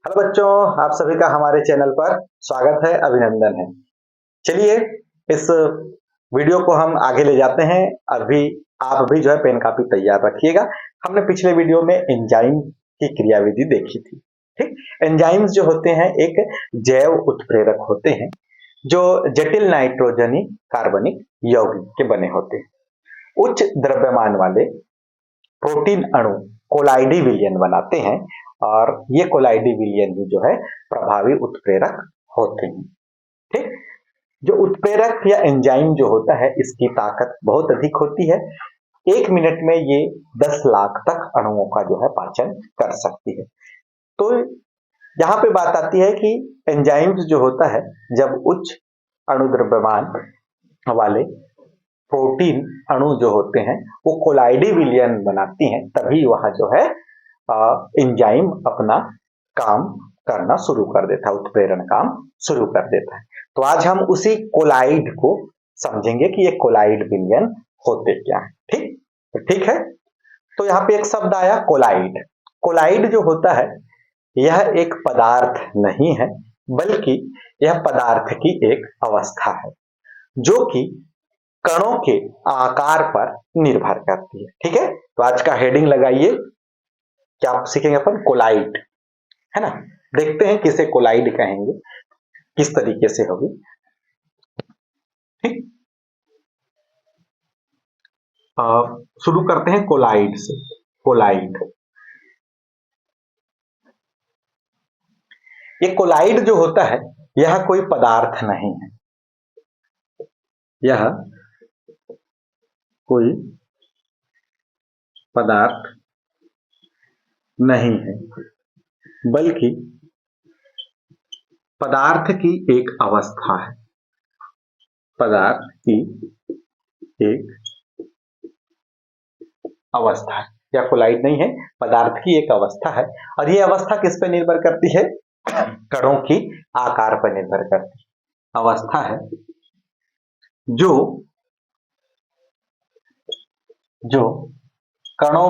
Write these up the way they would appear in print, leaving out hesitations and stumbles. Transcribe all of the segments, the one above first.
Hello बच्चों, आप सभी का हमारे चैनल पर स्वागत है, अभिनंदन है। चलिए इस वीडियो को हम आगे ले जाते हैं। अभी आप भी जो है पेन कापी तैयार रखिएगा। हमने पिछले वीडियो में एंजाइम की क्रियाविधि देखी थी। ठीक, एंजाइम्स जो होते हैं एक जैव उत्प्रेरक होते हैं जो जटिल नाइट्रोजनी कार्बनिक यौगिक के बने होते हैं। उच्च द्रव्यमान वाले प्रोटीन अणु कोलाइडी विलयन बनाते हैं और ये कोलाइडी विलयन ही जो है प्रभावी उत्प्रेरक होते हैं। ठीक, जो उत्प्रेरक या एंजाइम जो होता है इसकी ताकत बहुत अधिक होती है। 1 मिनट में ये 10 लाख तक अणुओं का जो है पाचन कर सकती है। तो यहाँ पे बात आती है कि एंजाइम्स जो होता है जब उच्च अणु द्रव्यमान वाले प्रोटीन अणु जो होते हैं वो कोलाइडी विलयन बनाती हैं, तभी वहां जो है एंजाइम अपना काम करना शुरू कर देता है, उत्प्रेरण काम शुरू कर देता है। तो आज हम उसी कोलाइड को समझेंगे कि ये कोलाइड विलयन होते क्या है। ठीक, तो ठीक है। तो यहाँ पे एक शब्द आया कोलाइड। कोलाइड जो होता है यह एक पदार्थ नहीं है, बल्कि यह पदार्थ की एक अवस्था है जो कि कणों के आकार पर निर्भर करती है। ठीक है, तो आज का हेडिंग लगाइए, क्या आप सीखेंगे अपन कोलाइड, है ना। देखते हैं किसे कोलाइड कहेंगे, किस तरीके से होगी। ठीक, शुरू करते हैं कोलाइड से। कोलाइड, ये कोलाइड जो होता है यह कोई पदार्थ नहीं है, यह कोई पदार्थ नहीं है, बल्कि पदार्थ की एक अवस्था है। पदार्थ की एक अवस्था है, या कोलाइड नहीं है, पदार्थ की एक अवस्था है। और ये अवस्था किस पे निर्भर करती है? कणों की आकार पर निर्भर करती है। अवस्था है जो जो कणों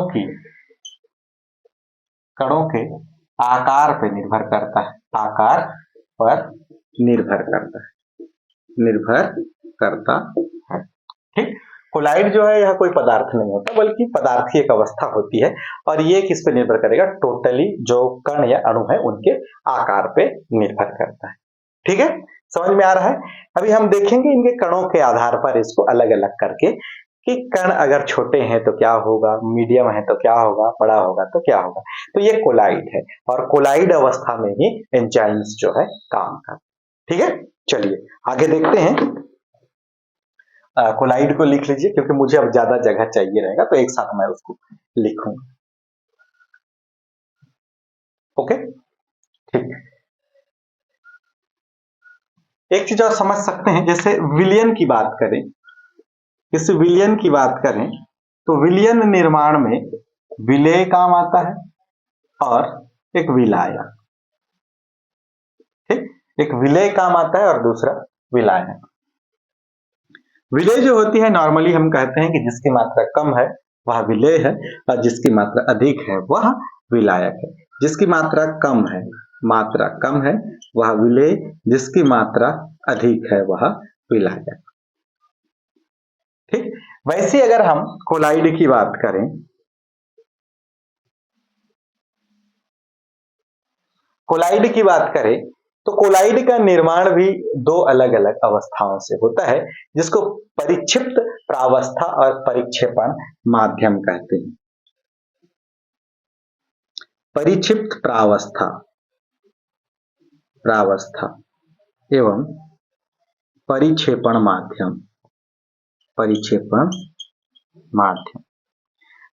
के आकार पर निर्भर करता है, आकार पर निर्भर करता है। ठीक, कोलाइड जो है यह कोई पदार्थ नहीं होता, बल्कि पदार्थ की एक अवस्था होती है। और ये किस पे निर्भर करेगा? टोटली जो कण या अणु है उनके आकार पे निर्भर करता है। ठीक है, समझ में आ रहा है। अभी हम देखेंगे इनके कणों के आधार पर इसको अलग अलग करके कि कण अगर छोटे हैं तो क्या होगा, मीडियम है तो क्या होगा, बड़ा होगा तो क्या होगा। तो ये कोलाइड है और कोलाइड अवस्था में ही एंजाइम्स जो है काम करते हैं। ठीक है, चलिए आगे देखते हैं। कोलाइड को लिख लीजिए, क्योंकि मुझे अब ज्यादा जगह चाहिए रहेगा तो एक साथ मैं उसको लिखूंगा। ओके, ठीक। एक चीज और समझ सकते हैं, जैसे विलयन की बात करें, इस विलयन की बात करें तो विलयन निर्माण में विलेय काम आता है और एक विलायक। ठीक, एक विलेय काम आता है और दूसरा विलायक। विलेय जो होती है नॉर्मली हम कहते हैं कि जिसकी मात्रा कम है वह विलेय है और जिसकी मात्रा अधिक है वह विलायक है। जिसकी मात्रा कम है वह विलेय, जिसकी मात्रा अधिक है वह विलायक। ठीक, वैसे अगर हम कोलाइड की बात करें, तो कोलाइड का निर्माण भी दो अलग अलग अवस्थाओं से होता है, जिसको परिक्षिप्त प्रावस्था और परिक्षेपण माध्यम कहते हैं। परिक्षिप्त प्रावस्था एवं परिक्षेपण माध्यम।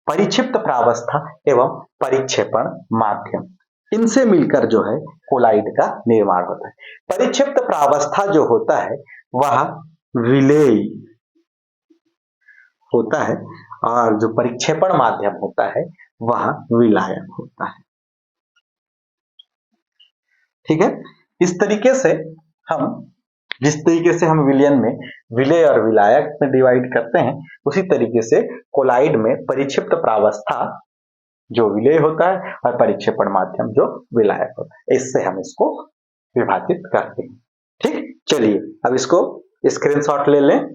परिक्षिप्त प्रावस्था एवं परिक्षेपण माध्यम, इनसे मिलकर जो है कोलाइड का निर्माण होता है। परिक्षिप्त प्रावस्था जो होता है वह विलेय होता है और जो परिक्षेपण माध्यम होता है वह विलायक होता है। ठीक है, इस तरीके से हम जिस तरीके से हम विलयन में विलेय और विलायक में डिवाइड करते हैं, उसी तरीके से कोलाइड में परिक्षिप्त प्रावस्था जो विलेय होता है, और परिक्षेपण माध्यम जो विलायक होता है। इससे हम इसको विभाजित करते हैं। ठीक, चलिए अब इसको स्क्रीनशॉट ले लें।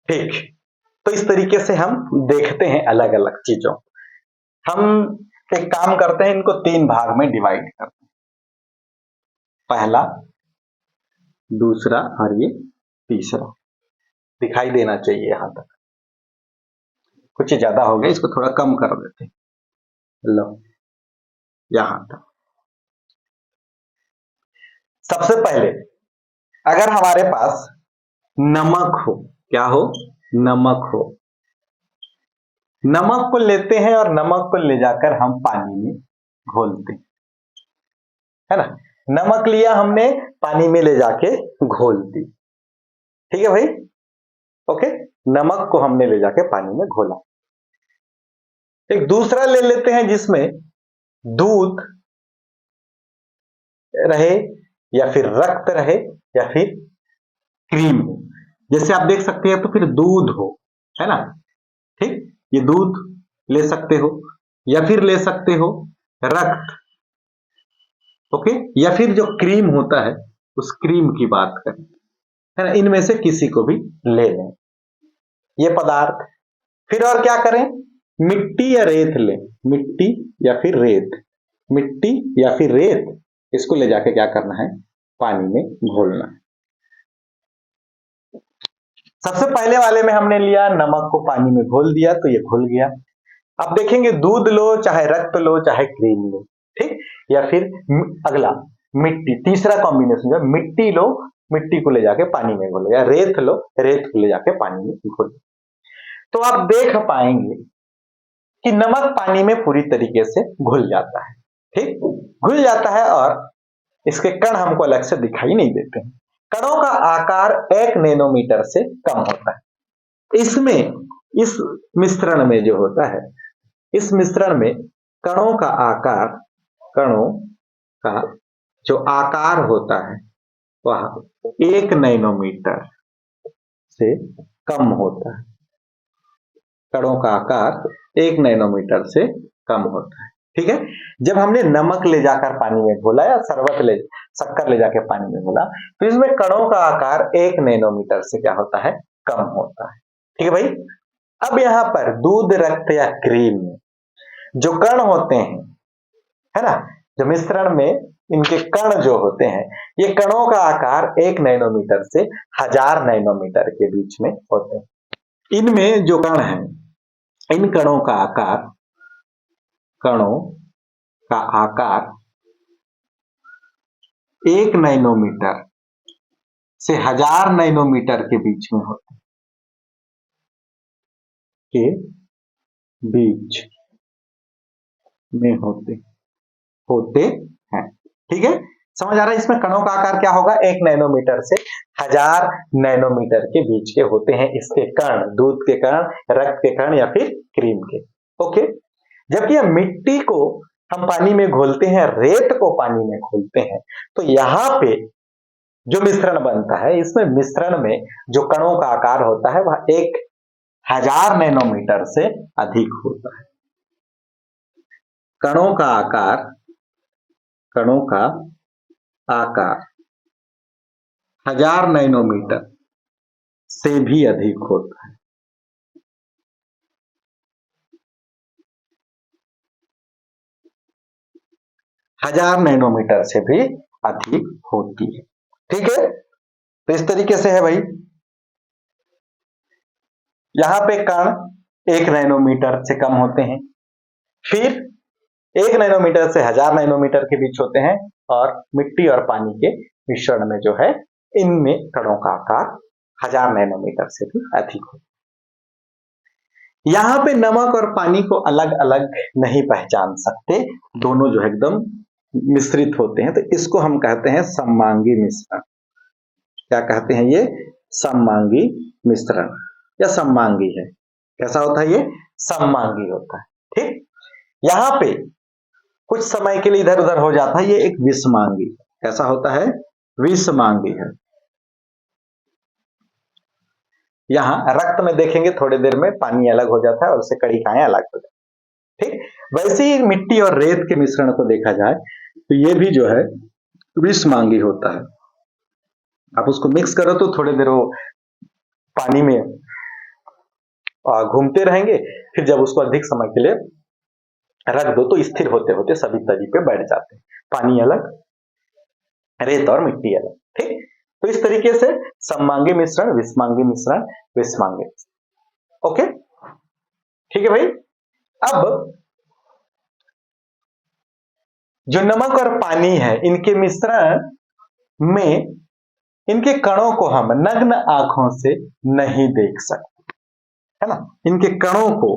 ठीक, तो इस तरीके से हम देखते हैं अलग अलग चीजों। हम एक काम करते हैं, इनको 3 भाग में डिवाइड करते हैं, पहला, दूसरा और ये तीसरा। दिखाई देना चाहिए यहां तक, कुछ ज्यादा हो गया, इसको थोड़ा कम कर देते हैं। लो, यहां तक। सबसे पहले अगर हमारे पास नमक हो, क्या हो, नमक हो, नमक को लेते हैं और नमक को ले जाकर हम पानी में घोलते हैं, है ना। नमक लिया हमने, पानी में ले जाके घोल दी। ठीक है भाई, ओके। नमक को हमने ले जाके पानी में घोला। एक दूसरा ले लेते हैं जिसमें दूध रहे, या फिर रक्त रहे, या फिर क्रीम हो। जैसे आप देख सकते हैं, तो फिर दूध हो, है ना। ठीक, ये दूध ले सकते हो, या फिर ले सकते हो रक्त, ओके, या फिर जो क्रीम होता है उस क्रीम की बात करें, है ना। इनमें से किसी को भी ले लें ये पदार्थ। फिर और क्या करें, मिट्टी या रेत लें, मिट्टी या फिर रेत, मिट्टी या फिर रेत, इसको ले जाके क्या करना है, पानी में घोलना है। सबसे पहले वाले में हमने लिया, नमक को पानी में घोल दिया तो ये घुल गया। अब देखेंगे, दूध लो, चाहे रक्त लो, चाहे क्रीम लो, ठीक, या फिर अगला मिट्टी, तीसरा कॉम्बिनेशन जो मिट्टी लो, मिट्टी को ले जाके पानी में घोलो, या रेत लो, रेत को ले जाके पानी में घोलो। तो आप देख पाएंगे कि नमक पानी में पूरी तरीके से घुल जाता है। ठीक, घुल जाता है, और इसके कण हमको अलग से दिखाई नहीं देते हैं। कणों का आकार 1 नैनोमीटर से कम होता है। इसमें, इस मिश्रण में जो होता है, इस मिश्रण में कणों का आकार, कणों का जो आकार होता है वह 1 नैनोमीटर से कम होता है। कणों का आकार 1 नैनोमीटर से कम होता है। ठीक है, जब हमने नमक ले जाकर पानी में घोला, या शक्कर ले जाकर पानी में घोला, तो इसमें कणों का आकार 1 नैनोमीटर से क्या होता है, कम होता है। ठीक है भाई। अब यहां पर दूध, रक्त या क्रीम में जो कण होते हैं, है ना, जो मिश्रण में इनके कण जो होते हैं, ये कणों का आकार 1 नैनोमीटर से 1000 नैनोमीटर के बीच में होते हैं। इनमें जो कण हैं, इन कणों का आकार, कणों का आकार 1 नैनोमीटर से 1000 नैनोमीटर के बीच में होते हैं, के बीच में होते हैं। ठीक है, समझ आ रहा है। इसमें कणों का आकार क्या होगा, 1 नैनोमीटर से 1000 नैनोमीटर के बीच के होते हैं इसके कण, दूध के कण, रक्त के कण, या फिर क्रीम के। ओके, जबकि मिट्टी को हम पानी में घोलते हैं, रेत को पानी में घोलते हैं, तो यहां पे जो मिश्रण बनता है, इसमें मिश्रण में जो कणों का आकार होता है वह 1000 नैनोमीटर से अधिक होता है। कणों का आकार, कणों का आकार 1000 नैनोमीटर से भी अधिक होता है। 1000 नैनोमीटर से भी अधिक होती है। ठीक है, तो इस तरीके से है भाई। यहां पे कण 1 नैनोमीटर से कम होते हैं, फिर 1 नैनोमीटर से 1000 नैनोमीटर के बीच होते हैं, और मिट्टी और पानी के मिश्रण में जो है, इनमें कणों का आकार 1000 नैनोमीटर से भी अधिक होता है। यहां पे नमक और पानी को अलग अलग नहीं पहचान सकते, दोनों जो है एकदम मिश्रित होते हैं, तो इसको हम कहते हैं सममांगी मिश्रण। क्या कहते हैं ये? सममांगी मिश्रण या सममांगी है। कैसा होता है ये? सममांगी होता है। ठीक, यहां पे कुछ समय के लिए इधर उधर हो जाता है, ये एक विषमांगी। कैसा होता है? विषमांगी है। यहाँ रक्त में देखेंगे थोड़ी देर में पानी अलग हो जाता है और उससे कणिकाएं अलग हो जाती है। ठीक, वैसे ही मिट्टी और रेत के मिश्रण को देखा जाए तो ये भी जो है विषमांगी होता है। आप उसको मिक्स करो तो थोड़ी देर वो पानी में घूमते रहेंगे, फिर जब उसको अधिक समय के लिए रख दो तो स्थिर होते होते सभी तरी पे बैठ जाते हैं। पानी अलग, रेत और मिट्टी अलग। ठीक, तो इस तरीके से सममांगी मिश्रण, विषमांगी मिश्रण, विषमांगी। ओके, ठीक है भाई। अब जो नमक और पानी है, इनके मिश्रण में इनके कणों को हम नग्न आंखों से नहीं देख सकते, है ना। इनके कणों को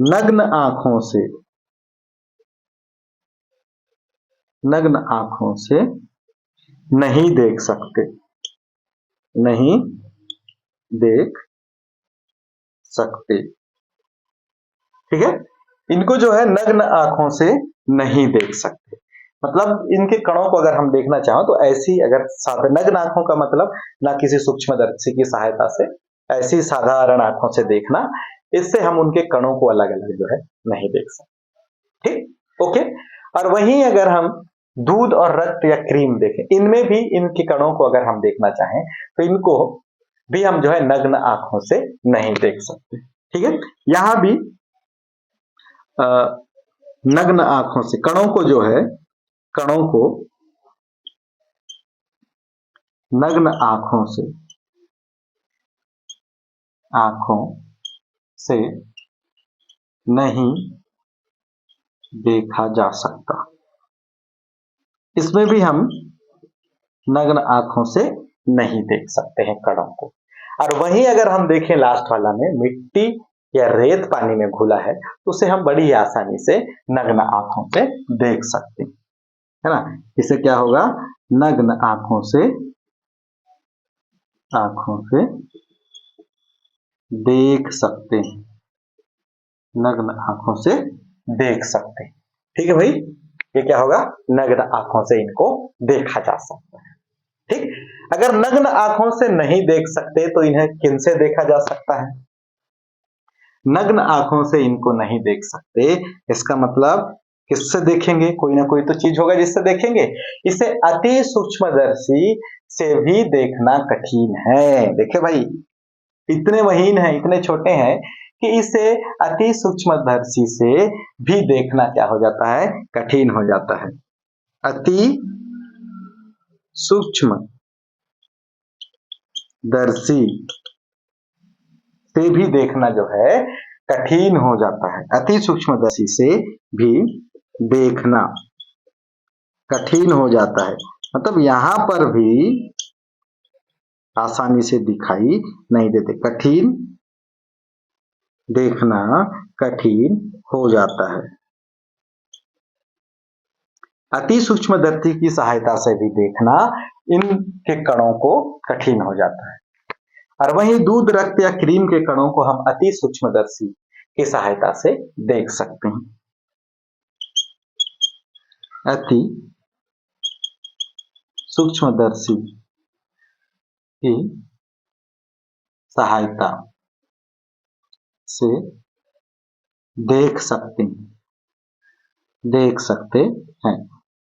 नग्न आंखों से नहीं देख सकते, नहीं देख सकते। ठीक है, इनको जो है नग्न आंखों से नहीं देख सकते, मतलब इनके कणों को अगर हम देखना चाहें तो ऐसी, अगर नग्न आंखों का मतलब ना किसी सूक्ष्मदर्शी की सहायता से, ऐसी साधारण आंखों से देखना, इससे हम उनके कणों को अलग अलग जो है नहीं देख सकते। ठीक, ओके। और वहीं अगर हम दूध और रक्त या क्रीम देखें, इनमें भी इनके कणों को अगर हम देखना चाहें तो इनको भी हम जो है नग्न आंखों से नहीं देख सकते। ठीक है, यहां भी नग्न आंखों से कणों को जो है, कणों को नग्न आंखों से नहीं देखा जा सकता। इसमें भी हम नग्न आंखों से नहीं देख सकते हैं कणों को। और वहीं अगर हम देखें लास्ट वाला में, मिट्टी या रेत पानी में घुला है, तो उसे हम बड़ी आसानी से नग्न आंखों से देख सकते हैं, है ना। इसे क्या होगा? नग्न आंखों से देख सकते हैं, नग्न आंखों से देख सकते हैं। ठीक है भाई, ये क्या होगा? नग्न आंखों से इनको देखा जा सकता है। ठीक, अगर नग्न आंखों से नहीं देख सकते तो इन्हें किन से देखा जा सकता है? नग्न आंखों से इनको नहीं देख सकते, इसका मतलब किससे देखेंगे? कोई ना कोई तो चीज होगा जिससे देखेंगे। इसे अति सूक्ष्मदर्शी से भी देखना कठिन है। देखिए भाई, इतने महीन है, इतने छोटे हैं कि इसे अति सूक्ष्मदर्शी से भी देखना क्या हो जाता है? कठिन हो जाता है। अति सूक्ष्मदर्शी से भी देखना जो है कठिन हो जाता है। अति सूक्ष्मदर्शी से भी देखना कठिन हो जाता है, मतलब यहां पर भी आसानी से दिखाई नहीं देते, कठिन, देखना कठिन हो जाता है। अति सूक्ष्मदर्शी की सहायता से भी देखना इनके कणों को कठिन हो जाता है। और वहीं दूध, रक्त या क्रीम के कणों को हम अति सूक्ष्मदर्शी की सहायता से देख सकते हैं। अति सूक्ष्मदर्शी की सहायता से देख सकते हैं।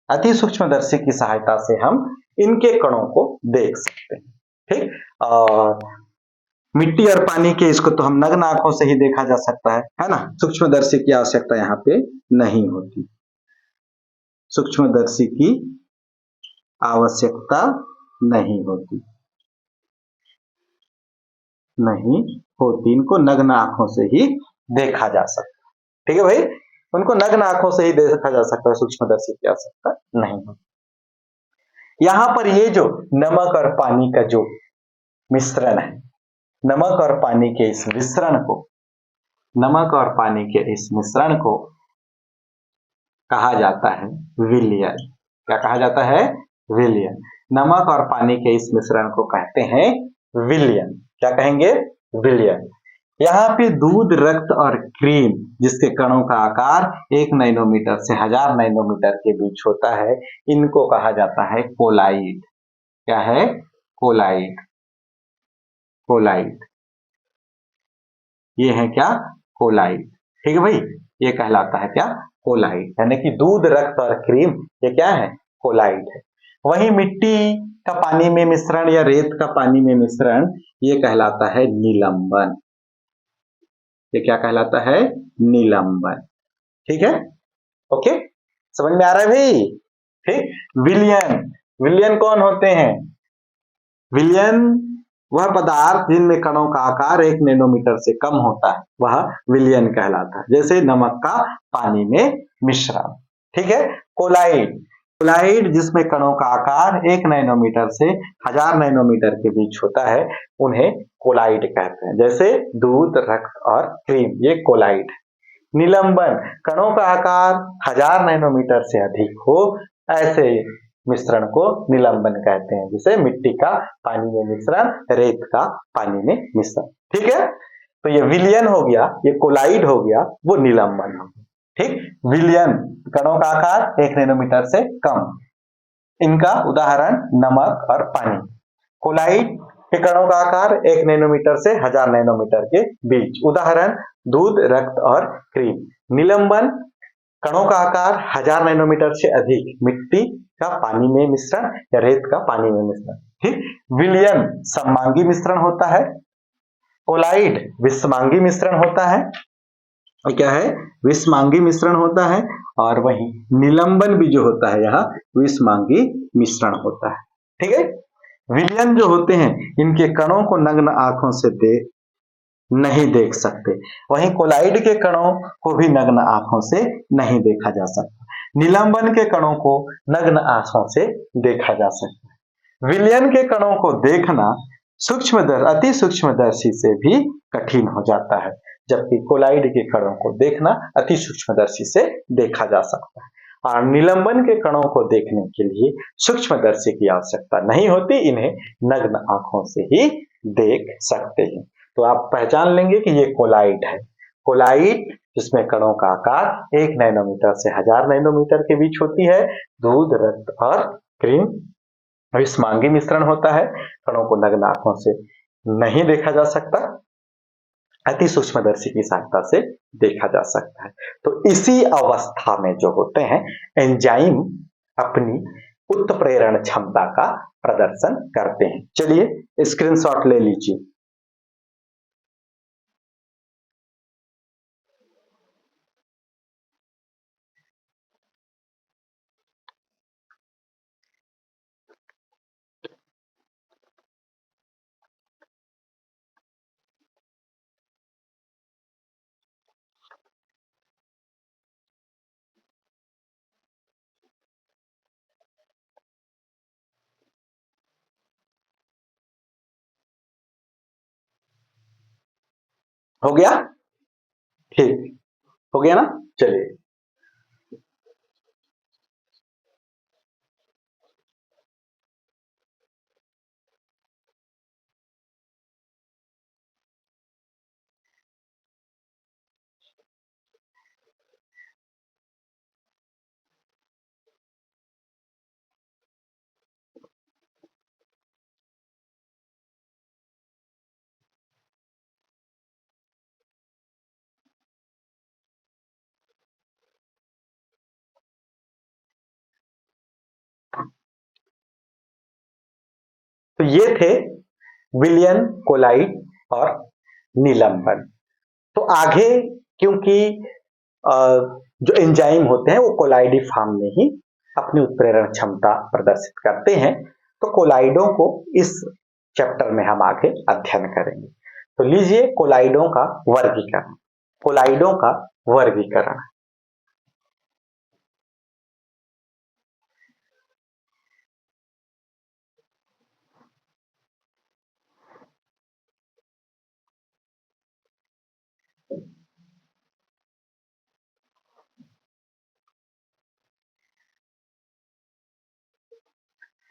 अति सूक्ष्मदर्शी की सहायता से हम इनके कणों को देख सकते हैं। ठीक, और मिट्टी और पानी के, इसको तो हम नग्न आंखों से ही देखा जा सकता है ना। सूक्ष्मदर्शी की आवश्यकता यहाँ पे नहीं होती, सूक्ष्मदर्शी की आवश्यकता नहीं होती, इनको नग्न आंखों से ही देखा जा सकता है। ठीक है भाई, उनको नग्न आंखों से ही देखा जा सकता है, सूक्ष्मदर्शी की आवश्यकता नहीं होती। यहां पर ये जो नमक और पानी का जो मिश्रण है, नमक और पानी के इस मिश्रण को नमक और पानी के इस मिश्रण को कहा जाता है विलयन। क्या कहा जाता है? विलयन। नमक और पानी के इस मिश्रण को कहते हैं विलयन। क्या कहेंगे? विलयन। यहाँ पे दूध, रक्त और क्रीम जिसके कणों का आकार 1 नैनोमीटर से 1000 नैनोमीटर के बीच होता है, इनको कहा जाता है कोलाइड। क्या है? कोलाइड। कोलाइड। ये है क्या? कोलाइड। ठीक है भाई, ये कहलाता है क्या? कोलाइड। यानी कि दूध, रक्त और क्रीम ये क्या है? कोलाइड है। वहीं मिट्टी का पानी में मिश्रण या रेत का पानी में मिश्रण ये कहलाता है निलंबन। ये क्या कहलाता है? निलंबन। ठीक है, ओके, समझ में आ रहा है भाई? ठीक। विलयन। विलयन कौन होते हैं? विलयन वह पदार्थ जिनमें कणों का आकार 1 नैनोमीटर से कम होता है, वह विलयन कहलाता है। जैसे नमक का पानी में मिश्रण। ठीक है। कोलाइड। कोलाइड जिसमें कणों का आकार 1 नैनोमीटर से 1000 नैनोमीटर के बीच होता है, उन्हें कोलाइड कहते हैं। जैसे दूध, रक्त और क्रीम, ये कोलाइड है। निलंबन, कणों का आकार 1000 नैनोमीटर से अधिक हो ऐसे मिश्रण को निलंबन कहते हैं। जिसे मिट्टी का पानी में मिश्रण, रेत का पानी में मिश्रण। ठीक है, तो ये विलयन हो गया, ये कोलाइड हो गया, वो निलंबन हो गया। ठीक। विलयन, कणों का आकार 1 नैनोमीटर से कम, इनका उदाहरण नमक और पानी। कोलाइड के कणों का आकार 1 नैनोमीटर से 1000 नैनोमीटर के बीच, उदाहरण दूध, रक्त और क्रीम। निलंबन, कणों का आकार 1000 नैनोमीटर से अधिक, मिट्टी का पानी में मिश्रण या रेत का पानी में मिश्रण। ठीक। विलयन सममांगी मिश्रण होता है, कोलाइड विषमांगी मिश्रण होता है। क्या है? विषमांगी मिश्रण होता है। और वही निलंबन भी जो होता है यहाँ विषमांगी मिश्रण होता है। ठीक है। विलयन जो होते हैं, इनके कणों को नग्न आंखों से नहीं देख सकते। वहीं कोलाइड के कणों को भी नग्न आंखों से नहीं देखा जा सकता। निलंबन के कणों को नग्न आंखों से देखा जा सकता है। विलयन के कणों को देखना अति सूक्ष्मदर्शी से भी कठिन हो जाता है, जबकि कोलाइड के कणों को देखना अति सूक्ष्मदर्शी से देखा जा सकता है। और निलंबन के कणों को देखने के लिए सूक्ष्मदर्शी की आवश्यकता नहीं होती, इन्हें नग्न आंखों से ही देख सकते हैं। तो आप पहचान लेंगे कि ये कोलाइड है। कोलाइड जिसमें कणों का आकार 1 नैनोमीटर से 1000 नैनोमीटर के बीच होती है। दूध, रक्त और क्रीम विषमांगी मिश्रण होता है, कणों को नग्न आंखों से नहीं देखा जा सकता, अति सूक्ष्मदर्शी की सहायता से देखा जा सकता है। तो इसी अवस्था में जो होते हैं एंजाइम अपनी उत्प्रेरण क्षमता का प्रदर्शन करते हैं। चलिए स्क्रीनशॉट ले लीजिए। हो गया? ठीक, हो गया ना? चलिए। तो ये थे विलियन, कोलाइड और निलंबन। तो आगे क्योंकि जो एंजाइम होते हैं वो कोलाइडी फॉर्म में ही अपनी उत्प्रेरण क्षमता प्रदर्शित करते हैं, तो कोलाइडों को इस चैप्टर में हम आगे अध्ययन करेंगे। तो लीजिए कोलाइडों का वर्गीकरण। कोलाइडों का वर्गीकरण।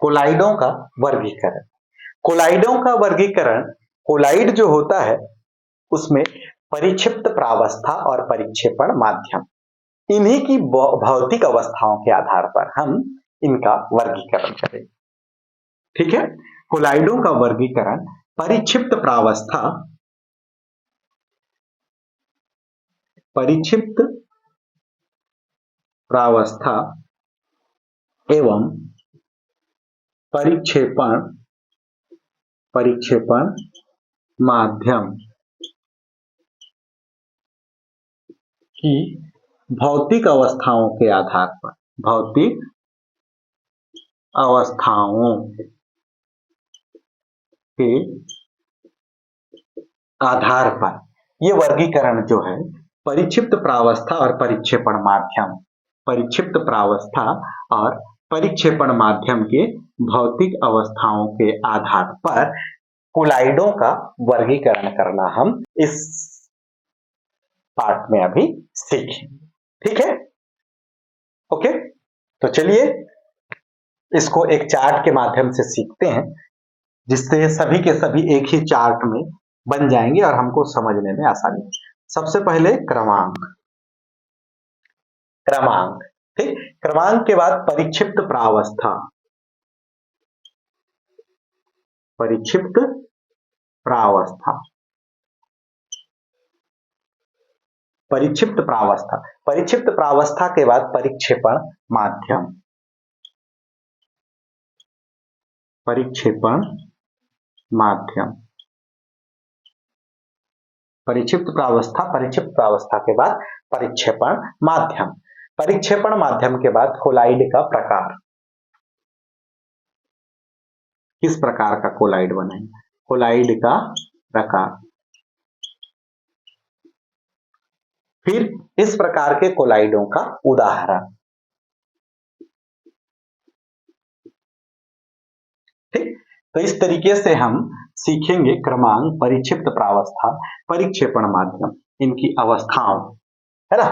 कोलाइडों का वर्गीकरण। कोलाइडों का वर्गीकरण, कोलाइड जो होता है उसमें परिक्षिप्त प्रावस्था और परिक्षेपण माध्यम, इन्हीं की भौतिक अवस्थाओं के आधार पर हम इनका वर्गीकरण करेंगे। ठीक है, कोलाइडों का वर्गीकरण परिक्षिप्त प्रावस्था, परिक्षिप्त प्रावस्था एवं परिक्षेपण माध्यम की भौतिक अवस्थाओं के आधार पर, भौतिक अवस्थाओं के आधार पर ये वर्गीकरण जो है परिक्षिप्त प्रावस्था और परिक्षेपण माध्यम, परिक्षिप्त प्रावस्था और परिक्षेपण माध्यम के भौतिक अवस्थाओं के आधार पर कोलाइडों का वर्गीकरण करना हम इस पार्ट में अभी सीखेंगे। ठीक है, ओके, तो चलिए इसको एक चार्ट के माध्यम से सीखते हैं, जिससे सभी के सभी एक ही चार्ट में बन जाएंगे और हमको समझने में आसानी। सबसे पहले क्रमांक, क्रमांक, ठीक, क्रमांक के बाद परिक्षिप्त प्रावस्था, परिक्षिप्त प्रावस्था, परिक्षिप्त प्रावस्था, परिक्षिप्त प्रावस्था के बाद परिक्षेपण माध्यम, परिक्षेपण माध्यम, परिक्षिप्त प्रावस्था, परिक्षिप्त प्रावस्था के बाद परिक्षेपण माध्यम, परिक्षेपण माध्यम के बाद कोलाइड का प्रकार, किस प्रकार का कोलाइड बनेगा, कोलाइड का प्रकार, फिर इस प्रकार के कोलाइडों का उदाहरण। ठीक, तो इस तरीके से हम सीखेंगे क्रमांक, परिक्षिप्त प्रावस्था, परिक्षेपण माध्यम, इनकी अवस्थाओं, है ना,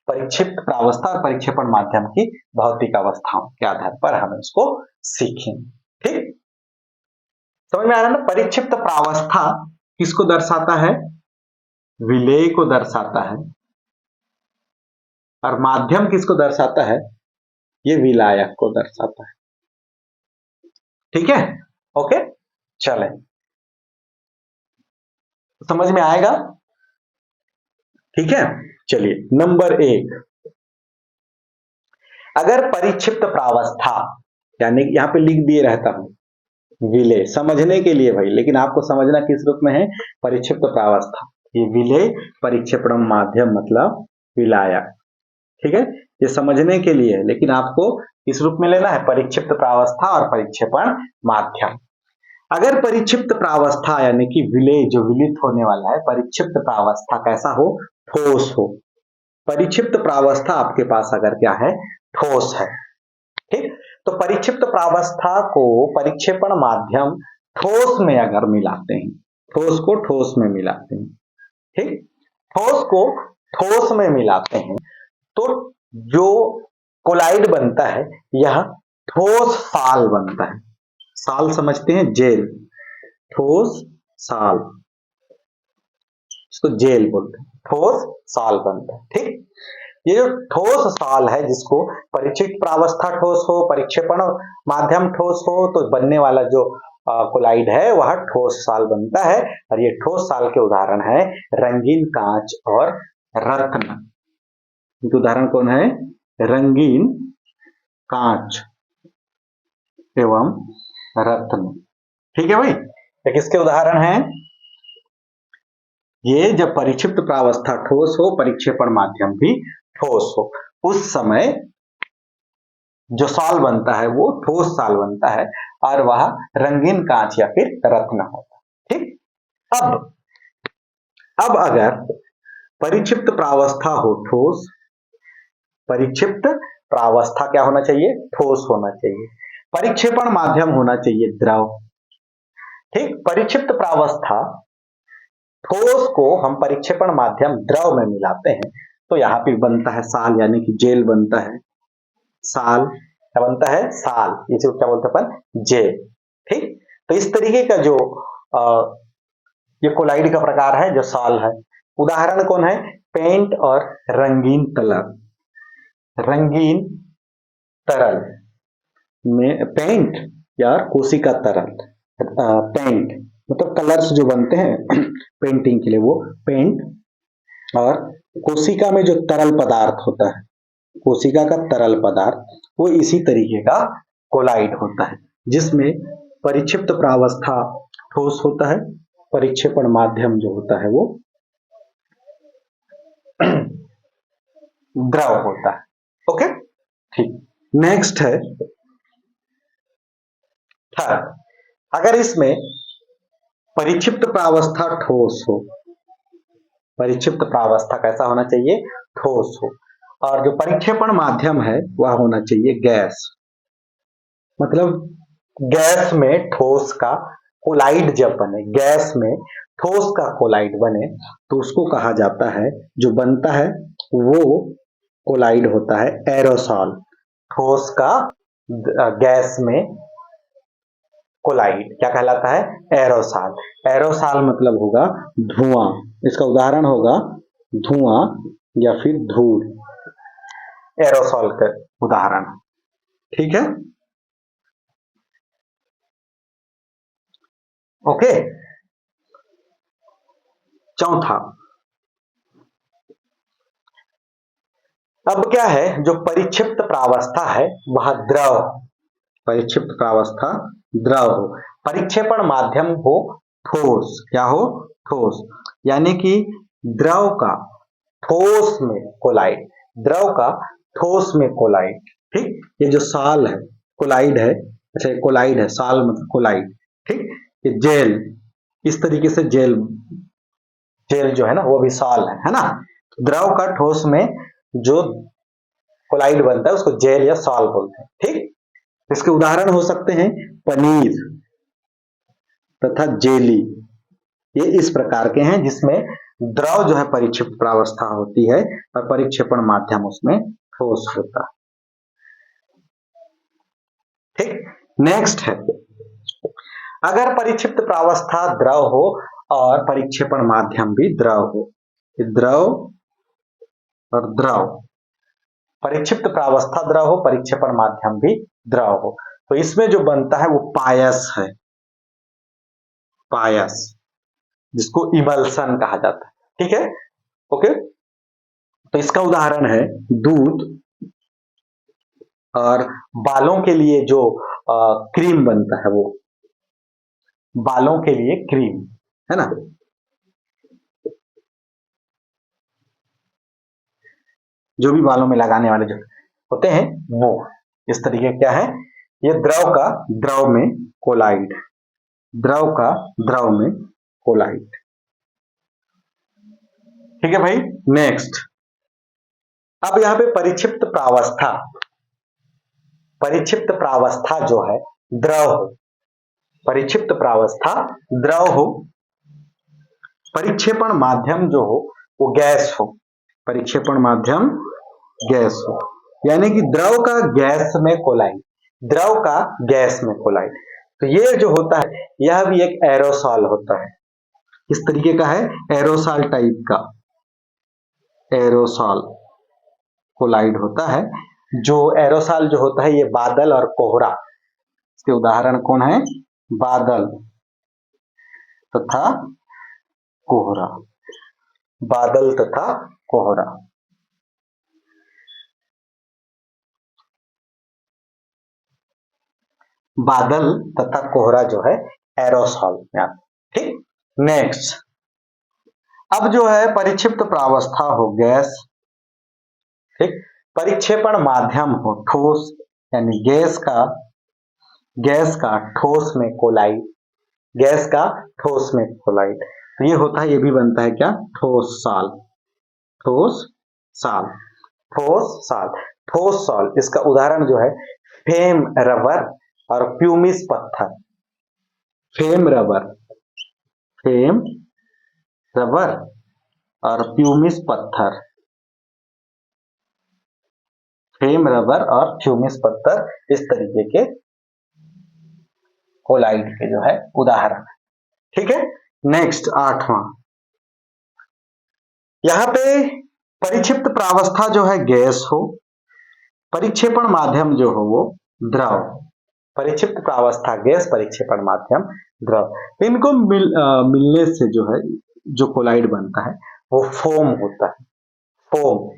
परिक्षिप्त प्रावस्था और परिक्षेपण माध्यम की भौतिक अवस्थाओं के आधार पर हम इसको सीखेंगे। ठीक, समझ में आ रहा है ना। परिक्षिप्त प्रावस्था किसको दर्शाता है, विलेय को दर्शाता है, और माध्यम किसको दर्शाता है, ये विलायक को दर्शाता है। ठीक है, ओके, चलें, समझ में आएगा। ठीक है, चलिए नंबर 1, अगर परिक्षिप्त प्रावस्था, यानी यहां पे लिख दिए रहता हूं विलेय, समझने के लिए भाई, लेकिन आपको समझना किस रूप में है, परिक्षिप्त प्रावस्था, ये विलेय, परिक्षेपण माध्यम मतलब विलायक। ठीक है, ये समझने के लिए है, लेकिन आपको किस रूप में लेना है, परिक्षिप्त प्रावस्था और परिक्षेपण माध्यम। अगर परिक्षिप्त प्रावस्था यानी कि विलेय जो विलित होने वाला है, परिक्षिप्त प्रावस्था कैसा हो, ठोस हो, परिक्षिप्त प्रावस्था आपके पास अगर क्या है, ठोस है। ठीक, तो परिक्षिप्त प्रावस्था को परिक्षेपण माध्यम ठोस में अगर मिलाते हैं, ठोस को ठोस में मिलाते हैं, ठीक, ठोस को ठोस में मिलाते हैं तो जो कोलाइड बनता है यह ठोस साल बनता है। साल समझते हैं, जेल, ठोस साल, इसको जेल बोलते हैं, ठोस साल बनता है। ठीक, ये जो ठोस साल है, जिसको परिक्षिप्त प्रावस्था ठोस हो, परिक्षेपण माध्यम ठोस हो, तो बनने वाला जो कोलाइड है वह ठोस साल बनता है। और ये ठोस साल के उदाहरण है रंगीन कांच और रत्न। उदाहरण कौन है, रंगीन कांच एवं रत्न। ठीक है भाई, तो किसके उदाहरण हैं ये, जब परिक्षिप्त प्रावस्था ठोस हो, परिक्षेपण माध्यम भी ठोस हो, उस समय जो साल बनता है वो ठोस साल बनता है और वह रंगीन कांच या फिर रत्न होता है। ठीक, अब अगर परिक्षिप्त प्रावस्था हो ठोस, परिक्षिप्त प्रावस्था क्या होना चाहिए, ठोस होना चाहिए, परिक्षेपण माध्यम होना चाहिए द्रव। ठीक, परिक्षिप्त प्रावस्था ठोस को हम परिक्षेपण माध्यम द्रव में मिलाते हैं तो यहां पे बनता है साल, यानी कि जेल बनता है, साल। क्या बनता है, साल। इसे क्या बोलते हैं अपन, जेल। ठीक, तो इस तरीके का जो ये कोलाइड का प्रकार है जो साल है। उदाहरण कौन है, पेंट और रंगीन कलर, रंगीन तरल में पेंट या कोशिका तरल। पेंट मतलब कलर्स जो बनते हैं पेंटिंग के लिए, वो पेंट। और कोशिका में जो तरल पदार्थ होता है, कोशिका का तरल पदार्थ, वो इसी तरीके का कोलाइड होता है, जिसमें परिक्षिप्त प्रावस्था ठोस होता है, परिक्षेपण माध्यम जो होता है वो द्रव होता है। ओके, ठीक। नेक्स्ट है थर्ड, अगर इसमें परिक्षिप्त प्रावस्था ठोस हो, परिक्षिप्त प्रावस्था कैसा होना चाहिए, ठोस हो, और जो परिक्षेपण माध्यम है वह होना चाहिए गैस। मतलब गैस में ठोस का कोलाइड जब बने, गैस में ठोस का कोलाइड बने तो उसको कहा जाता है, जो बनता है वो कोलाइड होता है एरोसॉल। ठोस का गैस में कोलाइड क्या कहलाता है, एरोसॉल। एरोसॉल मतलब होगा धुआं, इसका उदाहरण होगा धुआं या फिर धूल, एरोसॉल का उदाहरण। ठीक है, ओके। चौथा, अब क्या है, जो परिक्षिप्त प्रावस्था है वह द्रव, परिक्षिप्त प्रावस्था द्रव हो, परिक्षेपण माध्यम हो ठोस, क्या हो, ठोस। यानी कि द्रव का ठोस में कोलाइड, द्रव का ठोस में कोलाइड। ठीक, ये जो साल है, कोलाइड है, अच्छा कोलाइड है, साल मतलब कोलाइड। ठीक, ये जेल, इस तरीके से जेल, जेल जो है ना वो भी साल है ना। द्रव का ठोस में जो कोलाइड बनता है उसको जेल या सॉल बोलते हैं। ठीक, इसके उदाहरण हो सकते हैं पनीर तथा जेली। ये इस प्रकार के हैं जिसमें द्रव जो है परिक्षिप्त प्रावस्था होती है और परिक्षेपण माध्यम उसमें ठोस होता है। ठीक, नेक्स्ट है, अगर परिक्षिप्त प्रावस्था द्रव हो और परिक्षेपण माध्यम भी द्रव हो, द्रव और द्रव, परिक्षिप्त प्रावस्था द्रव हो, परिक्षेपण माध्यम भी द्रव हो, तो इसमें जो बनता है वो पायस है, पायस, जिसको इमल्सन कहा जाता है। ठीक है, ओके। तो इसका उदाहरण है दूध, और बालों के लिए जो क्रीम बनता है, वो बालों के लिए क्रीम है ना, जो भी बालों में लगाने वाले जो होते हैं वो इस तरीके क्या है, ये द्रव का द्रव में कोलाइड, द्रव का द्रव में कोलाइड। ठीक है भाई, नेक्स्ट, अब यहां पे परिक्षिप्त प्रावस्था, परिक्षिप्त प्रावस्था जो है द्रव हो, परिक्षिप्त प्रावस्था द्रव हो, परिक्षेपण माध्यम जो हो वो गैस हो, परिक्षेपण माध्यम गैस हो, यानी कि द्रव का गैस में कोलाइड, द्रव का गैस में कोलाइड। तो ये जो होता है यह भी एक एरोसॉल होता है, इस तरीके का है, एरोसॉल टाइप का, एरोसॉल कोलाइड होता है। जो एरोसॉल जो होता है ये बादल और कोहरा, इसके उदाहरण कौन है, बादल तथा कोहरा, बादल तथा कोहरा। बादल तथा कोहरा जो है एरोसॉल में आता है। ठीक, नेक्स्ट, अब जो है परिक्षिप्त प्रावस्था हो गैस, ठीक, परिक्षेपण माध्यम हो ठोस, यानी गैस का ठोस में कोलाइड, गैस का ठोस में कोलाइड, तो ये होता है, ये भी बनता है क्या, ठोस साल, ठोस साल, ठोस साल, ठोस साल। इसका उदाहरण जो है फेम रबर और प्यूमिस पत्थर, फेम रबर, फेम रबर और प्यूमिस पत्थर। फेम रबर और फ्यूमिस पत्थर इस तरीके के कोलाइड के जो है उदाहरण। ठीक है, नेक्स्ट 8वां, यहां पे परिक्षिप्त प्रावस्था जो है गैस हो, परिक्षेपण माध्यम जो हो वो द्रव। परिक्षिप्त प्रावस्था गैस, परिक्षेपण माध्यम द्रव। इनको मिलने से जो है जो कोलाइड बनता है वो फोम होता है, फोम।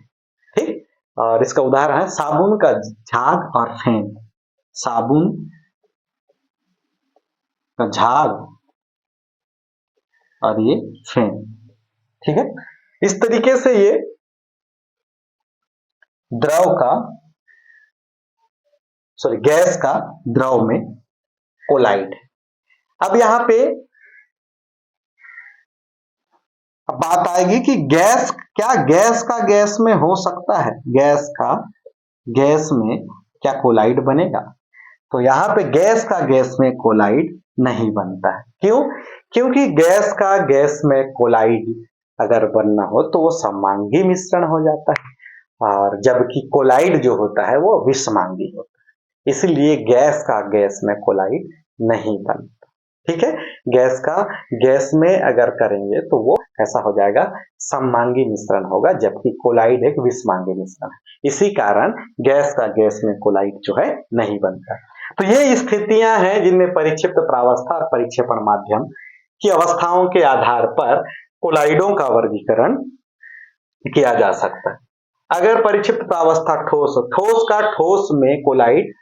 ठीक, और इसका उदाहरण है साबुन का झाग और फेन। साबुन का झाग और ये फेन। ठीक है, इस तरीके से ये द्रव का गैस का द्रव में कोलाइड। अब यहां पे बात आएगी कि गैस, क्या गैस का गैस में हो सकता है, गैस का गैस में क्या कोलाइड बनेगा? तो यहां पे गैस का गैस में कोलाइड नहीं बनता है। क्यों? क्योंकि गैस का गैस में कोलाइड अगर बनना हो तो वो सममांगी मिश्रण हो जाता है, और जबकि कोलाइड जो होता है वो विषमांगी होता है, इसलिए गैस का गैस में कोलाइड नहीं बनता। ठीक है, गैस का गैस में अगर करेंगे तो वो ऐसा हो जाएगा सममांगी मिश्रण होगा, जबकि कोलाइड एक विषमांगी मिश्रण है। इसी कारण गैस का गैस में कोलाइड जो है नहीं बनता। तो ये स्थितियां हैं जिनमें परिक्षिप्त प्रावस्था और परिक्षेपण माध्यम की अवस्थाओं के आधार पर कोलाइडों का वर्गीकरण किया जा सकता है। अगर परिक्षिप्त प्रावस्था ठोस, ठोस का ठोस में कोलाइड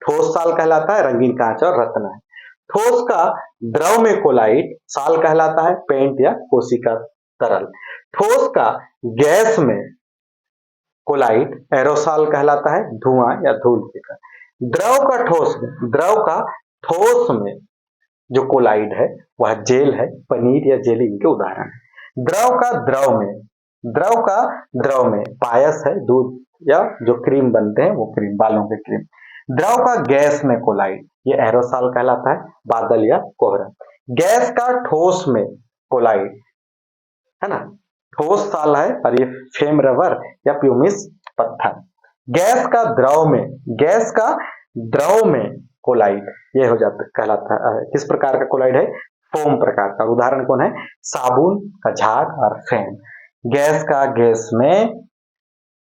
ठोस साल कहलाता है, रंगीन कांच और रत्न है। ठोस का द्रव में कोलाइड साल कहलाता है, पेंट या कोशिका तरल। ठोस का गैस में कोलाइड एरोसॉल कहलाता है, धुआं या धूल के कारण। द्रव का ठोस में, द्रव का ठोस में जो कोलाइड है वह जेल है, पनीर या जेली इनके उदाहरण है। द्रव का द्रव में, द्रव का द्रव में पायस है, दूध या जो क्रीम बनते हैं वो क्रीम, बालों के क्रीम। द्रव का गैस में कोलाइड ये एरोसॉल कहलाता है, बादल या कोहरा। गैस का ठोस में कोलाइड है ना, ठोस साल है, और ये फेम रबर या प्यूमिस पत्थर। गैस का द्रव में, गैस का द्रव में कोलाइड ये हो जाता कहलाता है, किस प्रकार का कोलाइड है? फोम प्रकार का। उदाहरण कौन है? साबुन का झाग और फेम। गैस का गैस में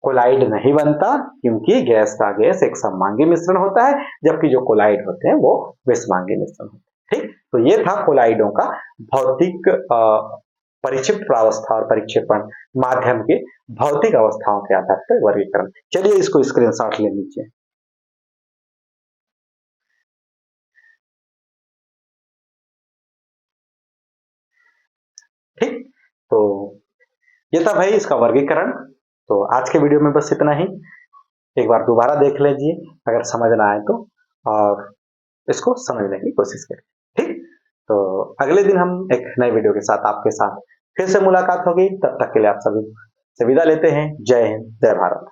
कोलाइड नहीं बनता, क्योंकि गैस का गैस एक सममांगी मिश्रण होता है, जबकि जो कोलाइड होते हैं वो विषमांगी मिश्रण होते हैं। ठीक, तो ये था कोलाइडों का भौतिक परिक्षिप्त प्रावस्था और परिक्षेपण माध्यम के भौतिक अवस्थाओं के आधार पर वर्गीकरण। चलिए इसको स्क्रीनशॉट ले लीजिए। ठीक, तो ये था भाई इसका वर्गीकरण। तो आज के वीडियो में बस इतना ही। एक बार दोबारा देख लीजिए अगर समझ ना आए तो, और इसको समझने की कोशिश करें। ठीक, तो अगले दिन हम एक नए वीडियो के साथ आपके साथ फिर से मुलाकात होगी। तब तक के लिए आप सभी से विदा लेते हैं। जय हिंद, जय भारत।